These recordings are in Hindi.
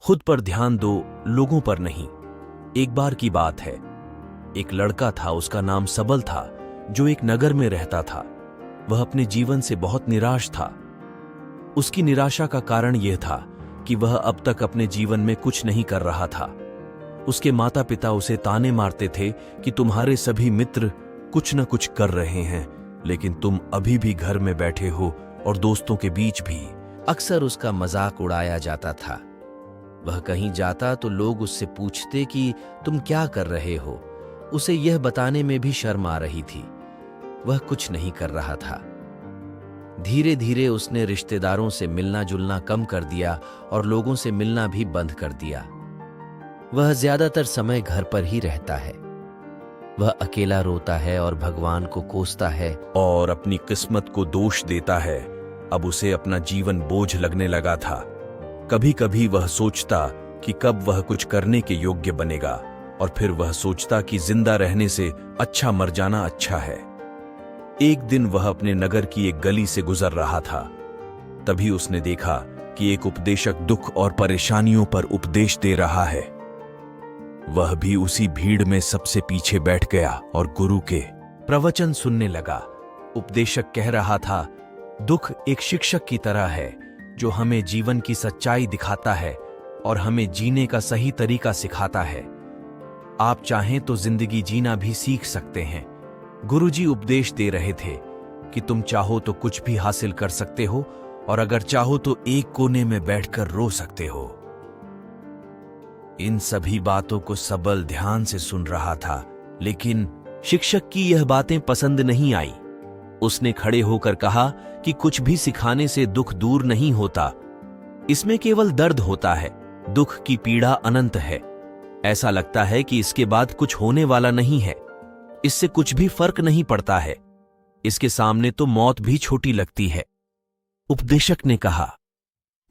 खुद पर ध्यान दो, लोगों पर नहीं। एक बार की बात है, एक लड़का था, उसका नाम सबल था, जो एक नगर में रहता था। वह अपने जीवन से बहुत निराश था। उसकी निराशा का कारण यह था कि वह अब तक अपने जीवन में कुछ नहीं कर रहा था। उसके माता पिता उसे ताने मारते थे कि तुम्हारे सभी मित्र कुछ न कुछ कर रहे हैं, लेकिन तुम अभी भी घर में बैठे हो, और दोस्तों के बीच भी अक्सर उसका मजाक उड़ाया जाता था। वह कहीं जाता तो लोग उससे पूछते कि तुम क्या कर रहे हो। उसे यह बताने में भी शर्म आ रही थी। वह कुछ नहीं कर रहा था। धीरे धीरे उसने रिश्तेदारों से मिलना जुलना कम कर दिया और लोगों से मिलना भी बंद कर दिया। वह ज्यादातर समय घर पर ही रहता है। वह अकेला रोता है और भगवान को कोसता है और अपनी किस्मत को दोष देता है। अब उसे अपना जीवन बोझ लगने लगा था। कभी कभी वह सोचता कि कब वह कुछ करने के योग्य बनेगा, और फिर वह सोचता कि जिंदा रहने से अच्छा मर जाना अच्छा है। एक दिन वह अपने नगर की एक गली से गुजर रहा था। तभी उसने देखा कि एक उपदेशक दुख और परेशानियों पर उपदेश दे रहा है। वह भी उसी भीड़ में सबसे पीछे बैठ गया और गुरु के प्रवचन सुनने लगा। उपदेशक कह रहा था, दुख एक शिक्षक की तरह है जो हमें जीवन की सच्चाई दिखाता है और हमें जीने का सही तरीका सिखाता है। आप चाहें तो जिंदगी जीना भी सीख सकते हैं। गुरुजी उपदेश दे रहे थे कि तुम चाहो तो कुछ भी हासिल कर सकते हो, और अगर चाहो तो एक कोने में बैठकर रो सकते हो। इन सभी बातों को सबल ध्यान से सुन रहा था, लेकिन शिक्षक की यह बातें पसंद नहीं आई। उसने खड़े होकर कहा कि कुछ भी सिखाने से दुख दूर नहीं होता। इसमें केवल दर्द होता है। दुख की पीड़ा अनंत है। ऐसा लगता है कि इसके बाद कुछ होने वाला नहीं है। इससे कुछ भी फर्क नहीं पड़ता है। इसके सामने तो मौत भी छोटी लगती है। उपदेशक ने कहा,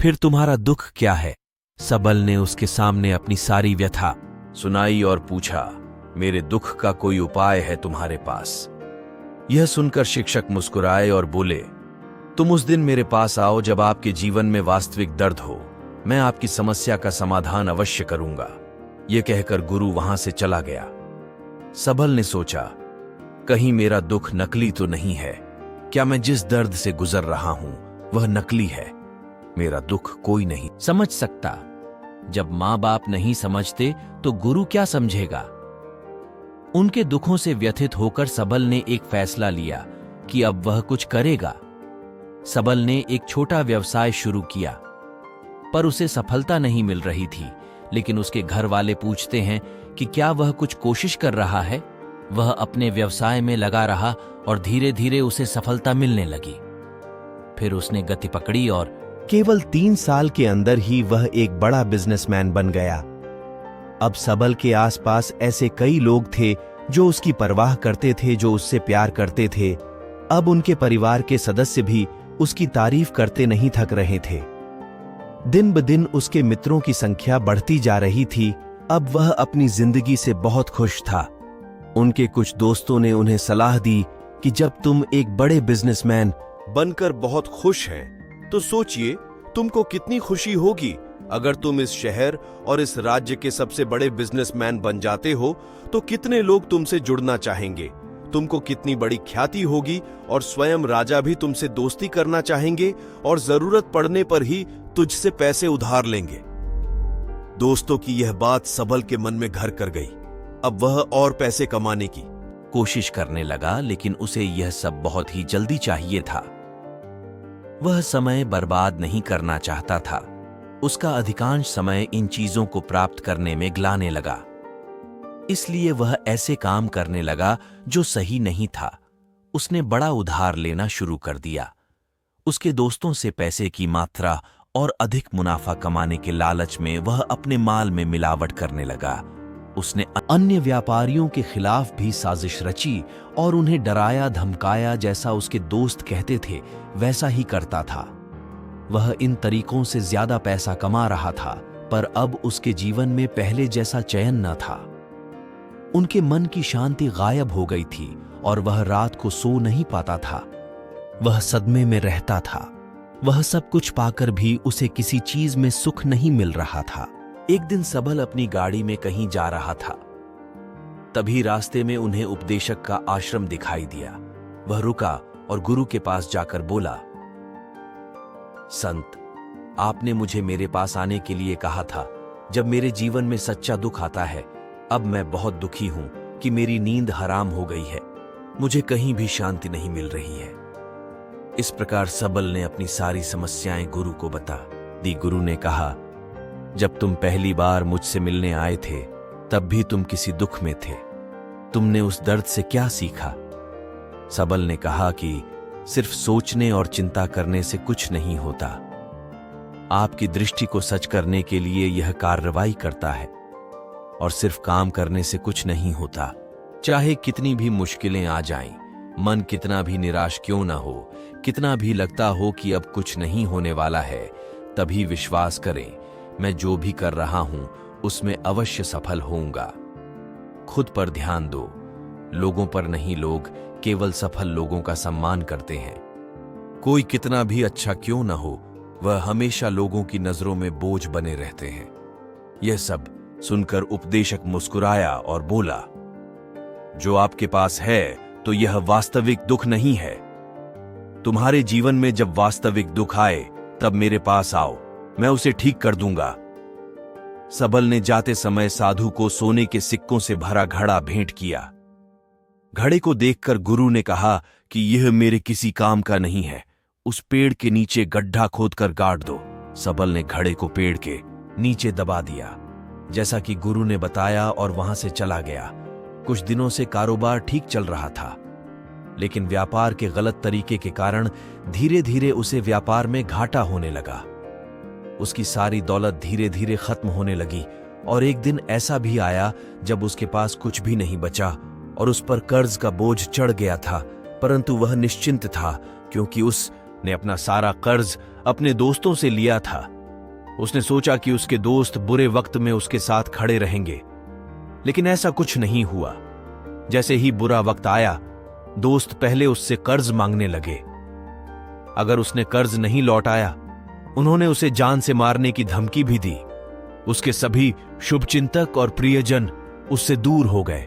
फिर तुम्हारा दुख क्या है? सबल ने उसके सामने अपनी सारी व्यथा सुनाई और पूछा, मेरे दुख का कोई उपाय है तुम्हारे पास? यह सुनकर शिक्षक मुस्कुराए और बोले, तुम उस दिन मेरे पास आओ जब आपके जीवन में वास्तविक दर्द हो। मैं आपकी समस्या का समाधान अवश्य करूंगा। यह कहकर गुरु वहां से चला गया। सबल ने सोचा, कहीं मेरा दुख नकली तो नहीं है? क्या मैं जिस दर्द से गुजर रहा हूं वह नकली है? मेरा दुख कोई नहीं समझ सकता। जब मां बाप नहीं समझते तो गुरु क्या समझेगा? उनके दुखों से व्यथित होकर सबल ने एक फैसला लिया कि अब वह कुछ करेगा। सबल ने एक छोटा व्यवसाय शुरू किया, पर उसे सफलता नहीं मिल रही थी। लेकिन उसके घर वाले पूछते हैं कि क्या वह कुछ कोशिश कर रहा है। वह अपने व्यवसाय में लगा रहा और धीरे धीरे उसे सफलता मिलने लगी। फिर उसने गति पकड़ी और केवल 3 साल के अंदर ही वह एक बड़ा बिजनेसमैन बन गया। अब सबल के आसपास ऐसे कई लोग थे जो उसकी परवाह करते थे, जो उससे प्यार करते थे। अब उनके परिवार के सदस्य भी उसकी तारीफ करते नहीं थक रहे थे। दिन ब दिन उसके मित्रों की संख्या बढ़ती जा रही थी। अब वह अपनी जिंदगी से बहुत खुश था। उनके कुछ दोस्तों ने उन्हें सलाह दी कि जब तुम एक बड़े बिजनेसमैन बनकर बहुत खुश हैं, तो सोचिए तुमको कितनी खुशी होगी अगर तुम इस शहर और इस राज्य के सबसे बड़े बिजनेसमैन बन जाते हो। तो कितने लोग तुमसे जुड़ना चाहेंगे, तुमको कितनी बड़ी ख्याति होगी, और स्वयं राजा भी तुमसे दोस्ती करना चाहेंगे और जरूरत पड़ने पर ही तुझसे पैसे उधार लेंगे। दोस्तों की यह बात सबल के मन में घर कर गई। अब वह और पैसे कमाने की कोशिश करने लगा, लेकिन उसे यह सब बहुत ही जल्दी चाहिए था। वह समय बर्बाद नहीं करना चाहता था। उसका अधिकांश समय इन चीजों को प्राप्त करने में गलाने लगा। इसलिए वह ऐसे काम करने लगा जो सही नहीं था। उसने बड़ा उधार लेना शुरू कर दिया। उसके दोस्तों से पैसे की मात्रा और अधिक मुनाफा कमाने के लालच में वह अपने माल में मिलावट करने लगा। उसने अन्य व्यापारियों के खिलाफ भी साजिश रची और उन्हें डराया धमकाया। जैसा उसके दोस्त कहते थे वैसा ही करता था। वह इन तरीकों से ज्यादा पैसा कमा रहा था, पर अब उसके जीवन में पहले जैसा चैन न था। उनके मन की शांति गायब हो गई थी और वह रात को सो नहीं पाता था। वह सदमे में रहता था। वह सब कुछ पाकर भी उसे किसी चीज में सुख नहीं मिल रहा था। एक दिन सबल अपनी गाड़ी में कहीं जा रहा था। तभी रास्ते में उन्हें उपदेशक का आश्रम दिखाई दिया। वह रुका और गुरु के पास जाकर बोला, संत, आपने मुझे मेरे पास आने के लिए कहा था जब मेरे जीवन में सच्चा दुख आता है। अब मैं बहुत दुखी हूं कि मेरी नींद हराम हो गई है, मुझे कहीं भी शांति नहीं मिल रही है। इस प्रकार सबल ने अपनी सारी समस्याएं गुरु को बता दी। गुरु ने कहा, जब तुम पहली बार मुझसे मिलने आए थे तब भी तुम किसी दुख में थे। तुमने उस दर्द से क्या सीखा? सबल ने कहा कि सिर्फ सोचने और चिंता करने से कुछ नहीं होता। आपकी दृष्टि को सच करने के लिए यह कार्रवाई करता है, और सिर्फ काम करने से कुछ नहीं होता। चाहे कितनी भी मुश्किलें आ जाएं, मन कितना भी निराश क्यों ना हो, कितना भी लगता हो कि अब कुछ नहीं होने वाला है, तभी विश्वास करें, मैं जो भी कर रहा हूं उसमें अवश्य सफल होऊंगा। खुद पर ध्यान दो, लोगों पर नहीं। लोग केवल सफल लोगों का सम्मान करते हैं। कोई कितना भी अच्छा क्यों ना हो, वह हमेशा लोगों की नजरों में बोझ बने रहते हैं। यह सब सुनकर उपदेशक मुस्कुराया और बोला, जो आपके पास है तो यह वास्तविक दुख नहीं है। तुम्हारे जीवन में जब वास्तविक दुख आए तब मेरे पास आओ, मैं उसे ठीक कर दूंगा। सबल ने जाते समय साधु को सोने के सिक्कों से भरा घड़ा भेंट किया। घड़े को देखकर गुरु ने कहा कि यह मेरे किसी काम का नहीं है, उस पेड़ के नीचे गड्ढा खोदकर गाड़ दो। सबल ने घड़े को पेड़ के नीचे दबा दिया, जैसा कि गुरु ने बताया, और वहां से चला गया। कुछ दिनों से कारोबार ठीक चल रहा था, लेकिन व्यापार के गलत तरीके के कारण धीरे धीरे उसे व्यापार में घाटा होने लगा। उसकी सारी दौलत धीरे धीरे खत्म होने लगी, और एक दिन ऐसा भी आया जब उसके पास कुछ भी नहीं बचा और उस पर कर्ज का बोझ चढ़ गया था। परंतु वह निश्चिंत था, क्योंकि उसने अपना सारा कर्ज अपने दोस्तों से लिया था। उसने सोचा कि उसके दोस्त बुरे वक्त में उसके साथ खड़े रहेंगे, लेकिन ऐसा कुछ नहीं हुआ। जैसे ही बुरा वक्त आया, दोस्त पहले उससे कर्ज मांगने लगे। अगर उसने कर्ज नहीं लौटाया, उन्होंने उसे जान से मारने की धमकी भी दी। उसके सभी शुभचिंतक और प्रियजन उससे दूर हो गए।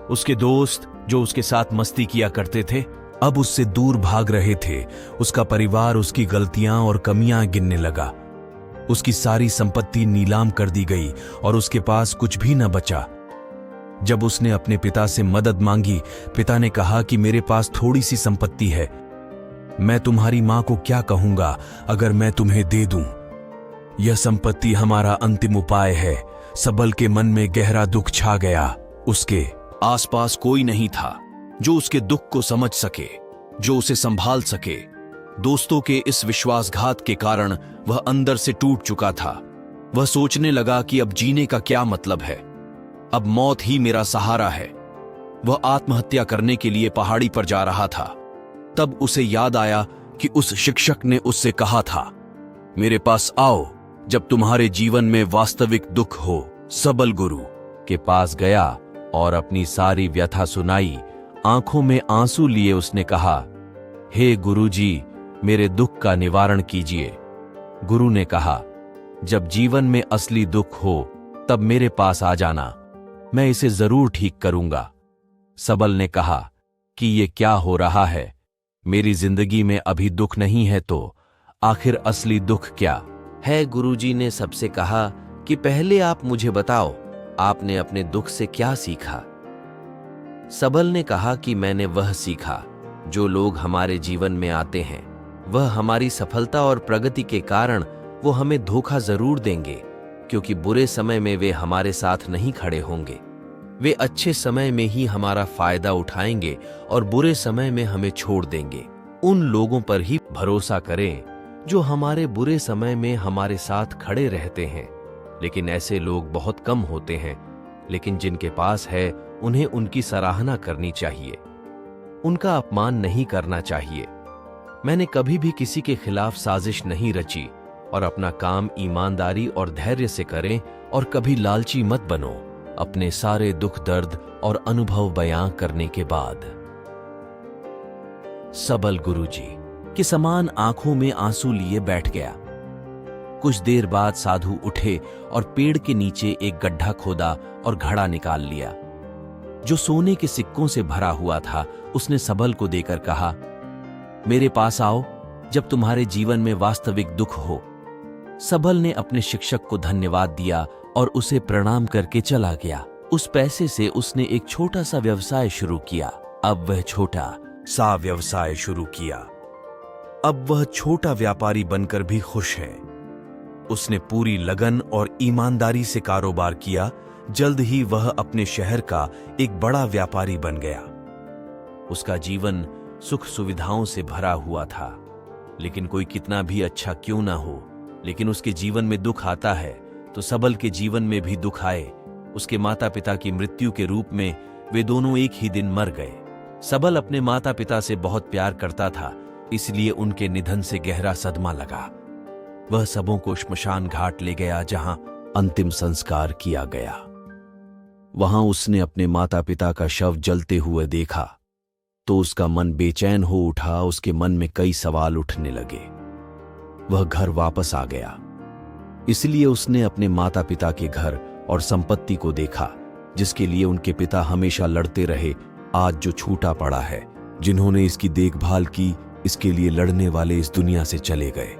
उसके दोस्त जो उसके साथ मस्ती किया करते थे, अब उससे दूर भाग रहे थे। उसका परिवार उसकी गलतियां और कमियां गिनने लगा। उसकी सारी संपत्ति नीलाम कर दी गई और उसके पास कुछ भी न बचा। जब उसने अपने पिता से मदद मांगी, पिता ने कहा कि मेरे पास थोड़ी सी संपत्ति है, मैं तुम्हारी मां को क्या कहूंगा अगर मैं तुम्हें दे दूं? यह संपत्ति हमारा अंतिम उपाय है। सबल के मन में गहरा दुख छा गया। उसके आसपास कोई नहीं था जो उसके दुख को समझ सके, जो उसे संभाल सके। दोस्तों के इस विश्वासघात के कारण वह अंदर से टूट चुका था। वह सोचने लगा कि अब जीने का क्या मतलब है, अब मौत ही मेरा सहारा है। वह आत्महत्या करने के लिए पहाड़ी पर जा रहा था। तब उसे याद आया कि उस शिक्षक ने उससे कहा था, मेरे पास आओ जब तुम्हारे जीवन में वास्तविक दुख हो। सबल गुरु के पास गया और अपनी सारी व्यथा सुनाई। आंखों में आंसू लिए उसने कहा, हे गुरुजी, मेरे दुख का निवारण कीजिए। गुरु ने कहा, जब जीवन में असली दुख हो तब मेरे पास आ जाना, मैं इसे जरूर ठीक करूंगा। सबल ने कहा कि ये क्या हो रहा है, मेरी जिंदगी में अभी दुख नहीं है तो आखिर असली दुख क्या है? गुरुजी ने सबसे कहा कि पहले आप मुझे बताओ, आपने अपने दुख से क्या सीखा? सबल ने कहा कि मैंने वह सीखा, जो लोग हमारे जीवन में आते हैं वह हमारी सफलता और प्रगति के कारण वो हमें धोखा जरूर देंगे, क्योंकि बुरे समय में वे हमारे साथ नहीं खड़े होंगे। वे अच्छे समय में ही हमारा फायदा उठाएंगे और बुरे समय में हमें छोड़ देंगे। उन लोगों पर ही भरोसा करें जो हमारे बुरे समय में हमारे साथ खड़े रहते हैं। लेकिन ऐसे लोग बहुत कम होते हैं, लेकिन जिनके पास है उन्हें उनकी सराहना करनी चाहिए, उनका अपमान नहीं करना चाहिए। मैंने कभी भी किसी के खिलाफ साजिश नहीं रची, और अपना काम ईमानदारी और धैर्य से करें, और कभी लालची मत बनो। अपने सारे दुख दर्द और अनुभव बयां करने के बाद सबल गुरुजी के समान आंखों में आंसू लिए बैठ गया। कुछ देर बाद साधु उठे और पेड़ के नीचे एक गड्ढा खोदा और घड़ा निकाल लिया, जो सोने के सिक्कों से भरा हुआ था। उसने सबल को देकर कहा, मेरे पास आओ जब तुम्हारे जीवन में वास्तविक दुख हो। सबल ने अपने शिक्षक को धन्यवाद दिया और उसे प्रणाम करके चला गया। उस पैसे से उसने एक छोटा सा व्यवसाय शुरू किया। अब वह छोटा सा व्यवसाय शुरू किया। अब वह छोटा व्यापारी बनकर भी खुश है। उसने पूरी लगन और ईमानदारी से कारोबार किया। जल्द ही वह अपने शहर का एक बड़ा व्यापारी बन गया। उसका जीवन सुख सुविधाओं से भरा हुआ था। लेकिन कोई कितना भी अच्छा क्यों ना हो, लेकिन उसके जीवन में दुख आता है तो सबल के जीवन में भी दुख आए। उसके माता पिता की मृत्यु के रूप में वे दोनों एक ही दिन मर गए। सबल अपने माता पिता से बहुत प्यार करता था, इसलिए उनके निधन से गहरा सदमा लगा। वह सबों को श्मशान घाट ले गया, जहां अंतिम संस्कार किया गया। वहां उसने अपने माता पिता का शव जलते हुए देखा तो उसका मन बेचैन हो उठा। उसके मन में कई सवाल उठने लगे। वह घर वापस आ गया, इसलिए उसने अपने माता पिता के घर और संपत्ति को देखा, जिसके लिए उनके पिता हमेशा लड़ते रहे। आज जो छूटा पड़ा है, जिन्होंने इसकी देखभाल की, इसके लिए लड़ने वाले इस दुनिया से चले गए।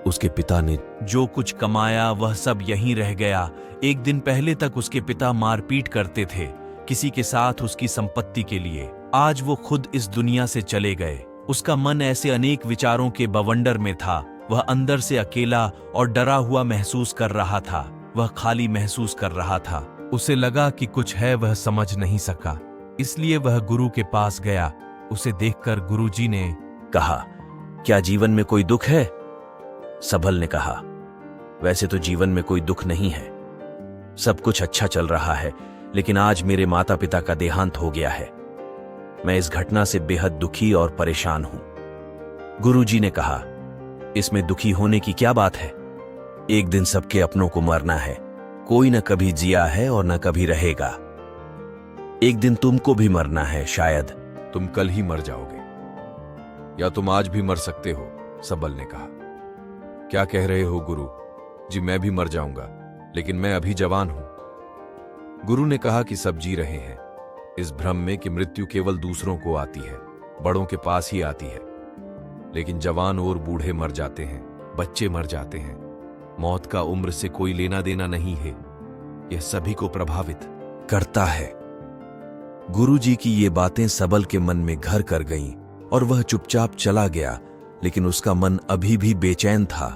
उसके पिता ने जो कुछ कमाया वह सब यहीं रह गया। एक दिन पहले तक उसके पिता मारपीट करते थे किसी के साथ उसकी संपत्ति के लिए। आज वो खुद इस दुनिया से चले गए। उसका मन ऐसे अनेक विचारों के बवंडर में था। वह अंदर से अकेला और डरा हुआ महसूस कर रहा था। वह खाली महसूस कर रहा था। उसे लगा कि कुछ है, वह समझ नहीं सका, इसलिए वह गुरु के पास गया। उसे देखकर गुरुजी ने कहा, क्या जीवन में कोई दुख है? सबल ने कहा, वैसे तो जीवन में कोई दुख नहीं है, सब कुछ अच्छा चल रहा है, लेकिन आज मेरे माता पिता का देहांत हो गया है। मैं इस घटना से बेहद दुखी और परेशान हूं। गुरुजी ने कहा, इसमें दुखी होने की क्या बात है? एक दिन सबके अपनों को मरना है। कोई न कभी जिया है और न कभी रहेगा। एक दिन तुमको भी मरना है। शायद तुम कल ही मर जाओगे, या तुम आज भी मर सकते हो, सबल ने कहा। क्या कह रहे हो गुरु जी? मैं भी मर जाऊंगा, लेकिन मैं अभी जवान हूं। गुरु ने कहा कि सब जी रहे हैं इस भ्रम में कि मृत्यु केवल दूसरों को आती है, बड़ों के पास ही आती है। लेकिन जवान और बूढ़े मर जाते हैं, बच्चे मर जाते हैं। मौत का उम्र से कोई लेना देना नहीं है। यह सभी को प्रभावित करता है। गुरुजी की ये बातें सबल के मन में घर कर गईं और वह चुपचाप चला गया। लेकिन उसका मन अभी भी बेचैन था।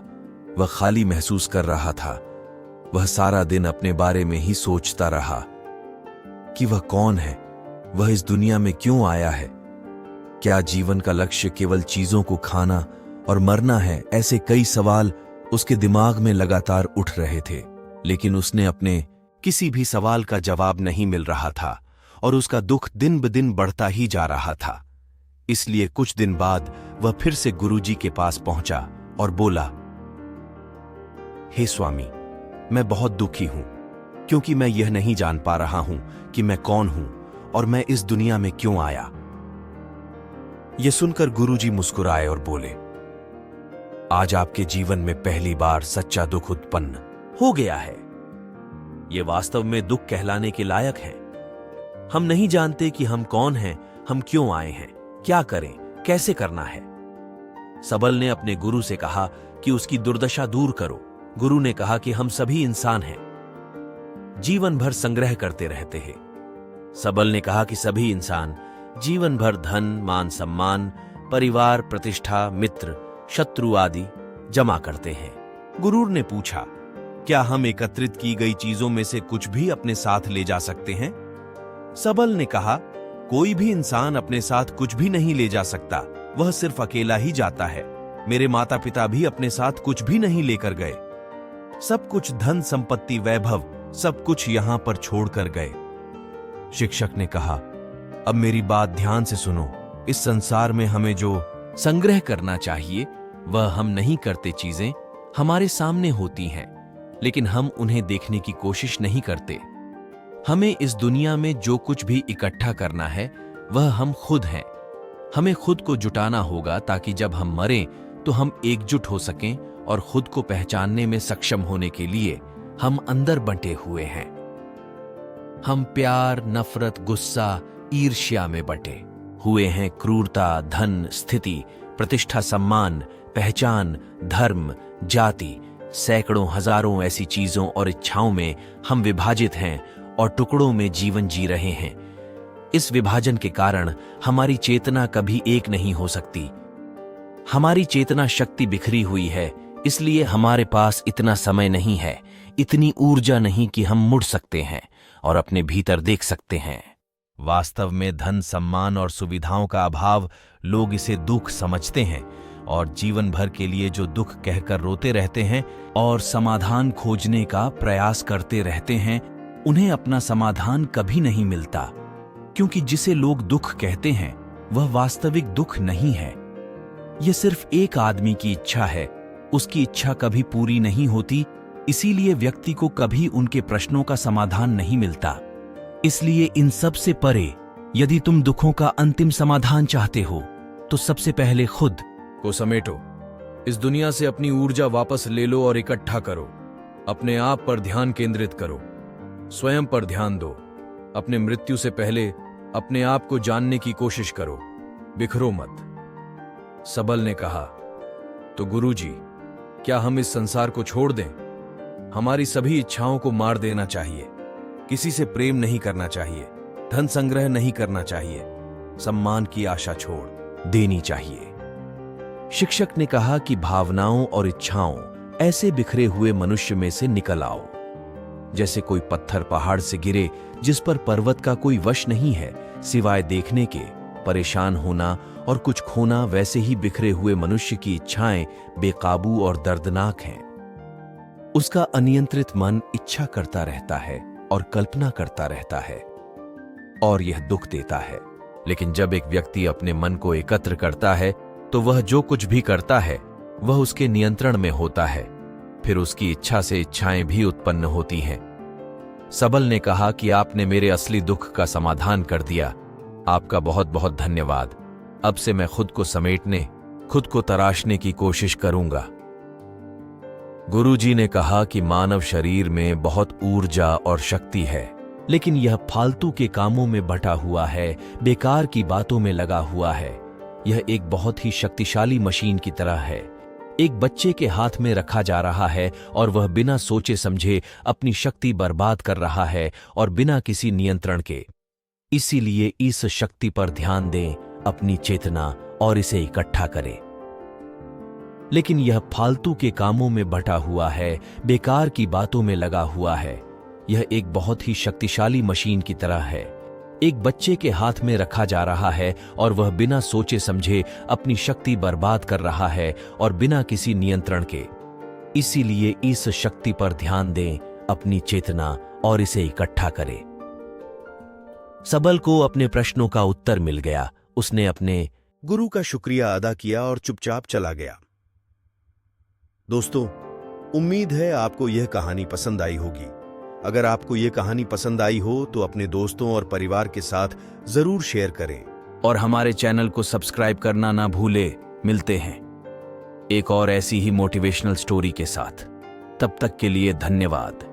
वह खाली महसूस कर रहा था। वह सारा दिन अपने बारे में ही सोचता रहा कि वह कौन है, वह इस दुनिया में क्यों आया है, क्या जीवन का लक्ष्य केवल चीजों को खाना और मरना है? ऐसे कई सवाल उसके दिमाग में लगातार उठ रहे थे, लेकिन उसने अपने किसी भी सवाल का जवाब नहीं मिल रहा था और उसका दुख दिन ब दिन बढ़ता ही जा रहा था। इसलिए कुछ दिन बाद वह फिर से गुरुजी के पास पहुंचा और बोला, हे स्वामी, मैं बहुत दुखी हूं, क्योंकि मैं यह नहीं जान पा रहा हूं कि मैं कौन हूं और मैं इस दुनिया में क्यों आया। यह सुनकर गुरुजी मुस्कुराए और बोले, आज आपके जीवन में पहली बार सच्चा दुख उत्पन्न हो गया है। यह वास्तव में दुख कहलाने के लायक है। हम नहीं जानते कि हम कौन हैं, हम क्यों आए हैं, क्या करें, कैसे करना है। सबल ने अपने गुरु से कहा कि उसकी दुर्दशा दूर करो। गुरु ने कहा कि हम सभी इंसान हैं, जीवन भर संग्रह करते रहते हैं। सबल ने कहा कि सभी इंसान जीवन भर धन, मान सम्मान, परिवार, प्रतिष्ठा, मित्र, शत्रु आदि जमा करते हैं। गुरु ने पूछा, क्या हम एकत्रित की गई चीजों में से कुछ भी अपने साथ ले जा सकते हैं? सबल ने कहा, कोई भी इंसान अपने साथ कुछ भी नहीं ले जा सकता, वह सिर्फ अकेला ही जाता है। मेरे माता पिता भी अपने साथ कुछ भी नहीं लेकर गए। सब कुछ धन, संपत्ति, वैभव, सब कुछ यहां पर छोड़कर गए। शिक्षक ने कहा, अब मेरी बात ध्यान से सुनो। इस संसार में हमें जो संग्रह करना चाहिए वह हम नहीं करते। चीजें हमारे सामने होती हैं, लेकिन हम उन्हें देखने की कोशिश नहीं करते। हमें इस दुनिया में जो कुछ भी इकट्ठा करना है वह हम खुद हैं। हमें खुद को जुटाना होगा ताकि जब हम मरें तो हम एकजुट हो सकें और खुद को पहचानने में सक्षम होने के लिए हम अंदर बंटे हुए हैं। हम प्यार, नफरत, गुस्सा, ईर्ष्या में बंटे हुए हैं। क्रूरता, धन, स्थिति, प्रतिष्ठा, सम्मान, पहचान, धर्म, जाति, सैकड़ों हजारों ऐसी चीजों और इच्छाओं में हम विभाजित हैं और टुकड़ों में जीवन जी रहे हैं। इस विभाजन के कारण हमारी चेतना कभी एक नहीं हो सकती। हमारी चेतना शक्ति बिखरी हुई है, इसलिए हमारे पास इतना समय नहीं है, इतनी ऊर्जा नहीं कि हम मुड़ सकते हैं और अपने भीतर देख सकते हैं। वास्तव में धन, सम्मान और सुविधाओं का अभाव, लोग इसे दुख समझते हैं और जीवन भर के लिए जो दुख कहकर रोते रहते हैं और समाधान खोजने का प्रयास करते रहते हैं, उन्हें अपना समाधान कभी नहीं मिलता, क्योंकि जिसे लोग दुख कहते हैं वह वास्तविक दुख नहीं है। यह सिर्फ एक आदमी की इच्छा है, उसकी इच्छा कभी पूरी नहीं होती, इसीलिए व्यक्ति को कभी उनके प्रश्नों का समाधान नहीं मिलता। इसलिए इन सब से परे, यदि तुम दुखों का अंतिम समाधान चाहते हो तो सबसे पहले खुद को समेटो। इस दुनिया से अपनी ऊर्जा वापस ले लो और इकट्ठा करो। अपने आप पर ध्यान केंद्रित करो, स्वयं पर ध्यान दो। अपने मृत्यु से पहले अपने आप को जानने की कोशिश करो, बिखरो मत। सबल ने कहा, तो गुरुजी, क्या हम इस संसार को छोड़ दें? हमारी सभी इच्छाओं को मार देना चाहिए। किसी से प्रेम नहीं करना चाहिए, धन संग्रह नहीं करना चाहिए, सम्मान की आशा छोड़ देनी चाहिए। शिक्षक ने कहा कि भावनाओं और इच्छाओं ऐसे बिखरे हुए मनुष्य में से निकल आओ, जैसे कोई पत्थर पहाड़ से गिरे जिस पर पर्वत का कोई वश नहीं है सिवाय देखने के। परेशान होना और कुछ खोना, वैसे ही बिखरे हुए मनुष्य की इच्छाएं बेकाबू और दर्दनाक हैं। उसका अनियंत्रित मन इच्छा करता रहता है और कल्पना करता रहता है, और यह दुख देता है। लेकिन जब एक व्यक्ति अपने मन को एकत्र करता है तो वह जो कुछ भी करता है वह उसके नियंत्रण में होता है। फिर उसकी इच्छा से इच्छाएं भी उत्पन्न होती हैं। सबल ने कहा कि आपने मेरे असली दुख का समाधान कर दिया। आपका बहुत बहुत धन्यवाद। अब से मैं खुद को समेटने, खुद को तराशने की कोशिश करूंगा। गुरुजी ने कहा कि मानव शरीर में बहुत ऊर्जा और शक्ति है, लेकिन यह फालतू के कामों में बटा हुआ है, बेकार की बातों में लगा हुआ है। यह एक बहुत ही शक्तिशाली मशीन की तरह है। एक बच्चे के हाथ में रखा जा रहा है और वह बिना सोचे समझे अपनी शक्ति बर्बाद कर रहा है और बिना किसी नियंत्रण के। इसीलिए इस शक्ति पर ध्यान दें, अपनी चेतना, और इसे इकट्ठा करें। लेकिन यह फालतू के कामों में बटा हुआ है, बेकार की बातों में लगा हुआ है। यह एक बहुत ही शक्तिशाली मशीन की तरह है। एक बच्चे के हाथ में रखा जा रहा है और वह बिना सोचे समझे अपनी शक्ति बर्बाद कर रहा है और बिना किसी नियंत्रण के। इसीलिए इस शक्ति पर ध्यान दें, अपनी चेतना, और इसे इकट्ठा करें। सबल को अपने प्रश्नों का उत्तर मिल गया। उसने अपने गुरु का शुक्रिया अदा किया और चुपचाप चला गया। दोस्तों, उम्मीद है आपको यह कहानी पसंद आई होगी। अगर आपको यह कहानी पसंद आई हो तो अपने दोस्तों और परिवार के साथ जरूर शेयर करें और हमारे चैनल को सब्सक्राइब करना ना भूले। मिलते हैं एक और ऐसी ही मोटिवेशनल स्टोरी के साथ। तब तक के लिए धन्यवाद।